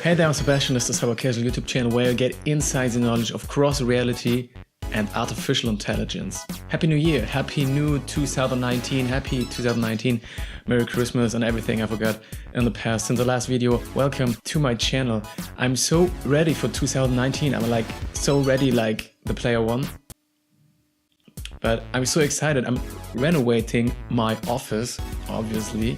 Hey there, I'm Sebastian. This is the Cyber Casual YouTube channel where you get insights and knowledge of cross-reality and artificial intelligence. Happy New Year, Happy New 2019, Happy 2019, Merry Christmas and everything I forgot in the past. In the last video, welcome to my channel. I'm so ready for 2019. I'm like so ready like the player one. But I'm so excited. I'm renovating my office, obviously.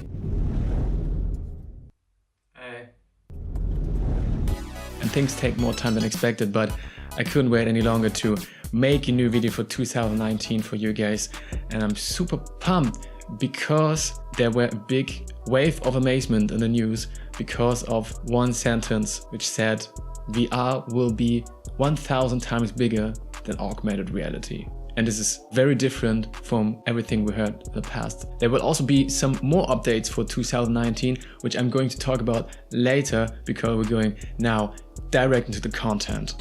And things take more time than expected, but I couldn't wait any longer to make a new video for 2019 for you guys. And I'm super pumped because there were a big wave of amazement in the news because of one sentence which said VR will be 1,000 times bigger than augmented reality. And this is very different from everything we heard in the past. There will also be some more updates for 2019, which I'm going to talk about later because we're going now direct into the content.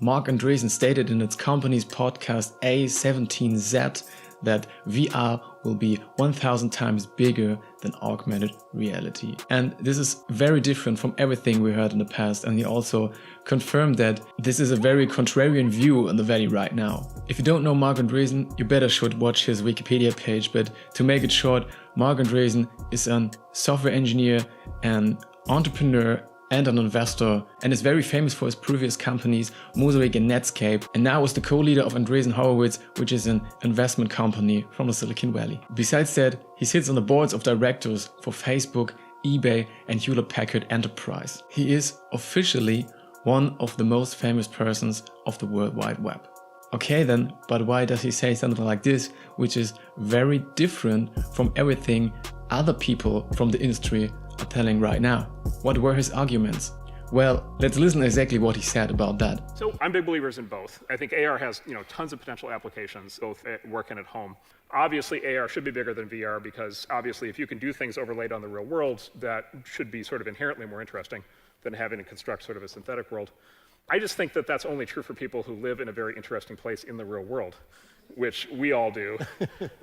Marc Andreessen stated in its company's podcast A17Z that VR will be 1,000 times bigger than augmented reality. And this is very different from everything we heard in the past. And he also confirmed that this is a very contrarian view in the valley right now. If you don't know Marc Andreessen, you better should watch his Wikipedia page. But to make it short, Marc Andreessen is a software engineer, an entrepreneur, and an investor, and is very famous for his previous companies, Mosaic and Netscape, and now is the co-leader of Andreessen Horowitz, which is an investment company from the Silicon Valley. Besides that, he sits on the boards of directors for Facebook, eBay, and Hewlett-Packard Enterprise. He is officially one of the most famous persons of the World Wide Web. Okay then, but why does he say something like this, which is very different from everything other people from the industry are telling right now? What were his arguments? Well, let's listen exactly what he said about that. So I'm big believers in both. I think AR has tons of potential applications, both at work and at home. Obviously, AR should be bigger than VR because obviously if you can do things overlaid on the real world, that should be sort of inherently more interesting than having to construct sort of a synthetic world. I just think that that's only true for people who live in a very interesting place in the real world, which we all do.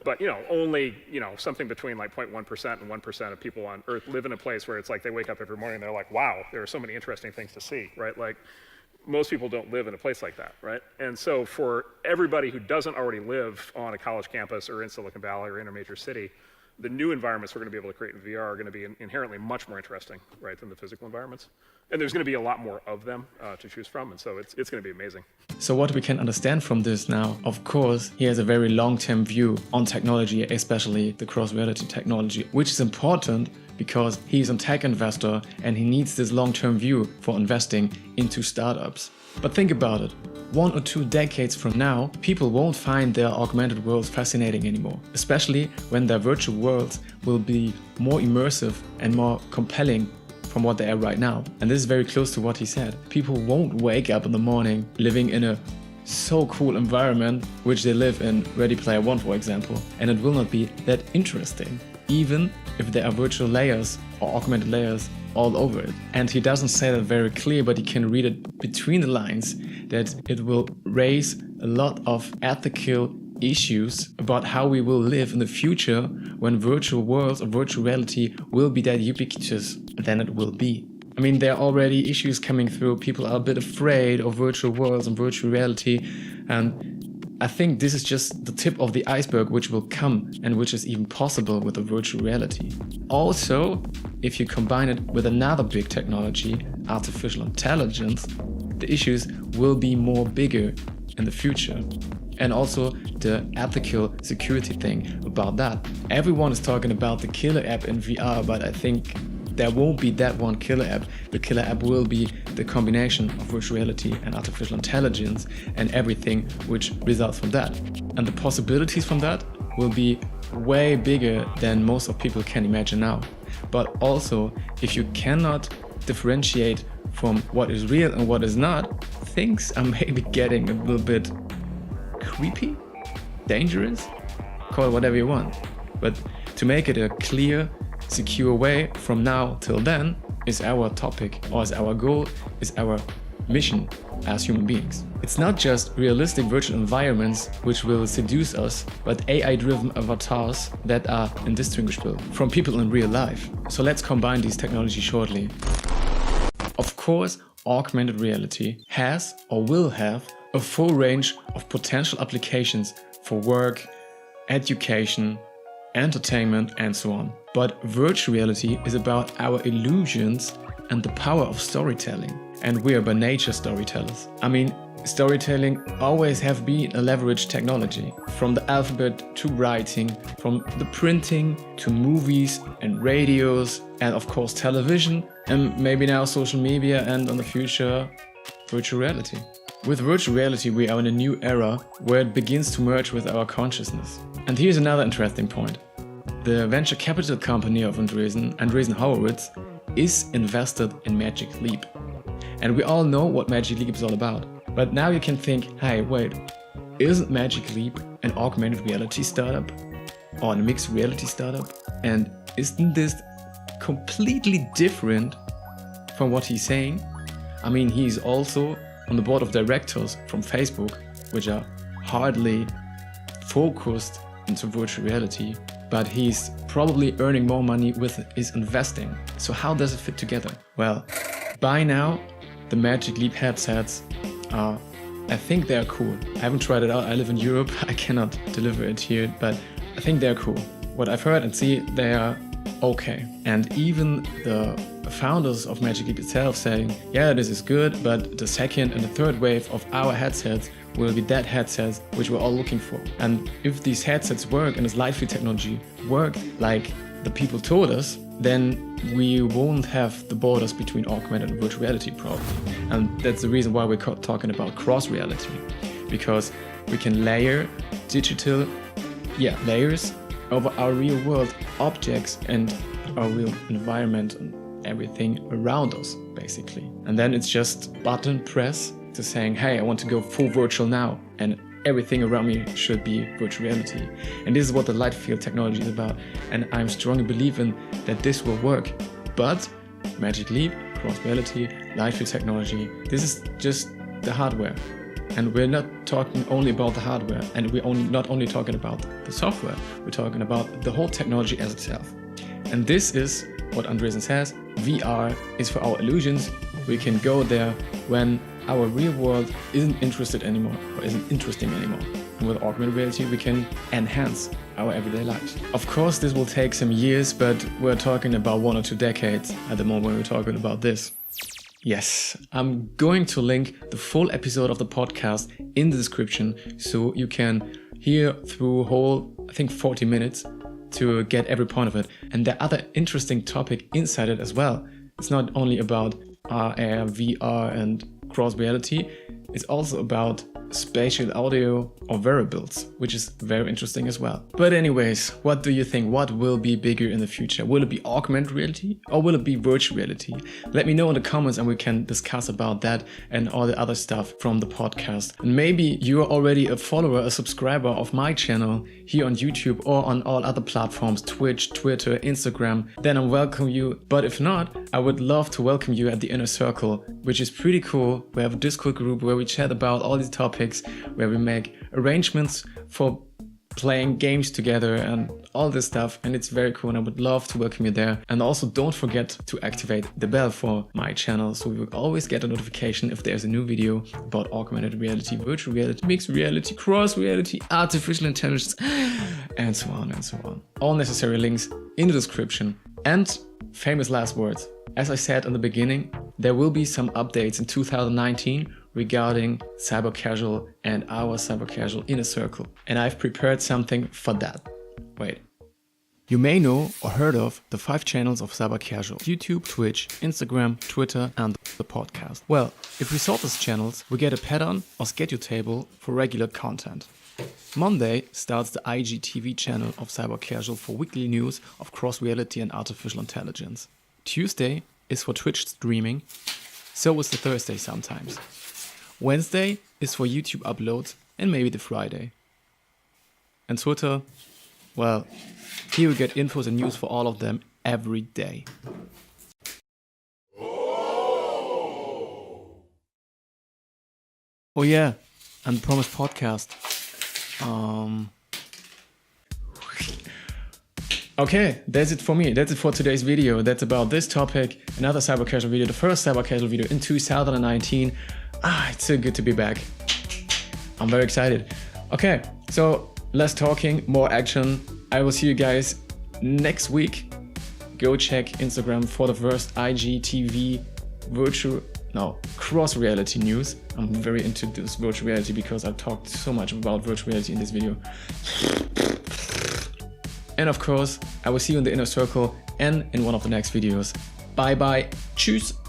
But only something between like 0.1% and 1% of people on Earth live in a place where it's like they wake up every morning and they're like, wow, there are so many interesting things to see, right? Like most people don't live in a place like that, right? And so for everybody who doesn't already live on a college campus or in Silicon Valley or in a major city, the new environments we're going to be able to create in VR are going to be inherently much more interesting, right, than the physical environments. And there's going to be a lot more of them to choose from, and so it's going to be amazing. So what we can understand from this now, of course, he has a very long-term view on technology, especially the cross-reality technology, which is important because he's a tech investor and he needs this long-term view for investing into startups. But think about it. 1 or 2 decades from now, people won't find their augmented worlds fascinating anymore, especially when their virtual worlds will be more immersive and more compelling from what they are right now. And this is very close to what he said. People won't wake up in the morning living in a so cool environment, which they live in Ready Player One, for example, and it will not be that interesting, even if there are virtual layers or augmented layers all over it. And he doesn't say that very clear, but you can read it between the lines that it will raise a lot of ethical issues about how we will live in the future when virtual worlds or virtual reality will be that ubiquitous than it will be. I mean, there are already issues coming through. People are a bit afraid of virtual worlds and virtual reality, and I think this is just the tip of the iceberg which will come and which is even possible with the virtual reality. Also, if you combine it with another big technology, artificial intelligence, the issues will be more bigger in the future. And also the ethical security thing about that. Everyone is talking about the killer app in VR, but I think there won't be that one killer app. The killer app will be the combination of virtual reality and artificial intelligence and everything which results from that. And the possibilities from that will be way bigger than most of people can imagine now. But also, if you cannot differentiate from what is real and what is not, things are maybe getting a little bit creepy, dangerous, call it whatever you want. But to make it a clear, secure way from now till then is our topic, or is our goal, is our mission as human beings. It's not just realistic virtual environments which will seduce us, but AI-driven avatars that are indistinguishable from people in real life. So let's combine these technologies shortly. Of course, augmented reality has or will have a full range of potential applications for work, education, entertainment, and so on. But virtual reality is about our illusions and the power of storytelling. And we are by nature storytellers. I mean, storytelling always have been a leveraged technology. From the alphabet to writing, from the printing to movies and radios, and of course television, and maybe now social media, and in the future, virtual reality. With virtual reality, we are in a new era where it begins to merge with our consciousness. And here's another interesting point. The venture capital company of Andreessen Horowitz, is invested in Magic Leap. And we all know what Magic Leap is all about. But now you can think, hey, wait, isn't Magic Leap an augmented reality startup? Or a mixed reality startup? And isn't this completely different from what he's saying? I mean, he's also on the board of directors from Facebook, which are hardly focused into virtual reality, but he's probably earning more money with his investing. So how does it fit together? Well, by now, the Magic Leap headsets are, I think they're cool. I haven't tried it out. I live in Europe. I cannot deliver it here, but I think they're cool. What I've heard and see, they are okay. And even the founders of Magic Leap itself saying, yeah, this is good, but the second and the third wave of our headsets will be that headsets which we're all looking for. And if these headsets work and this light field technology work like the people told us, then we won't have the borders between augmented and virtual reality probably. And that's the reason why we're talking about cross reality, because we can layer digital layers over our real world objects and our real environment and everything around us, basically. And then it's just button press to saying, hey, I want to go full virtual now, and everything around me should be virtual reality. And this is what the light field technology is about. And I'm strongly believing that this will work. But Magic Leap, cross reality, light field technology, this is just the hardware. And we're not talking only about the hardware, and we're not only talking about the software, we're talking about the whole technology as itself. And this is what Andreessen says, VR is for our illusions. We can go there when our real world isn't interested anymore or isn't interesting anymore. And with augmented reality, we can enhance our everyday lives. Of course, this will take some years, but we're talking about 1 or 2 decades at the moment when we're talking about this. Yes, I'm going to link the full episode of the podcast in the description so you can hear through whole, I think 40 minutes to get every point of it. And there are other interesting topics inside it as well. It's not only about AR, VR and cross reality, it's also about spatial audio or wearables, which is very interesting as well. But anyways, what do you think? What will be bigger in the future? Will it be augmented reality or will it be virtual reality? Let me know in the comments and we can discuss about that and all the other stuff from the podcast. And maybe you are already a follower, a subscriber of my channel here on YouTube or on all other platforms, Twitch, Twitter, Instagram, then I welcome you. But if not, I would love to welcome you at the inner circle, which is pretty cool. We have a Discord group where we chat about all these topics, where we make arrangements for playing games together and all this stuff, and it's very cool and I would love to welcome you there. And also don't forget to activate the bell for my channel so you will always get a notification if there's a new video about augmented reality, virtual reality, mixed reality, cross reality, artificial intelligence, and so on and so on. All necessary links in the description. And famous last words. As I said in the beginning, there will be some updates in 2019 regarding cyber casual and our cyber casual inner circle. And I've prepared something for that. Wait. You may know or heard of the 5 channels of cyber casual: YouTube, Twitch, Instagram, Twitter, and the podcast. Well, if we sort these channels, we get a pattern or schedule table for regular content. Monday starts the IGTV channel of cyber casual for weekly news of cross reality and artificial intelligence. Tuesday is for Twitch streaming, so is the Thursday sometimes. Wednesday is for YouTube uploads and maybe the Friday. And Twitter, well, here we get infos and news for all of them every day. Oh yeah, and the promised podcast. Okay, that's it for me. That's it for today's video. That's about this topic. Another cyber casual video, the first cyber casual video in 2019. It's so good to be back. I'm very excited. Okay, so less talking, more action. I will see you guys next week. Go check Instagram for the first IGTV cross reality news. I'm very into this virtual reality because I've talked so much about virtual reality in this video. And of course, I will see you in the inner circle and in one of the next videos. Bye bye. Tschüss.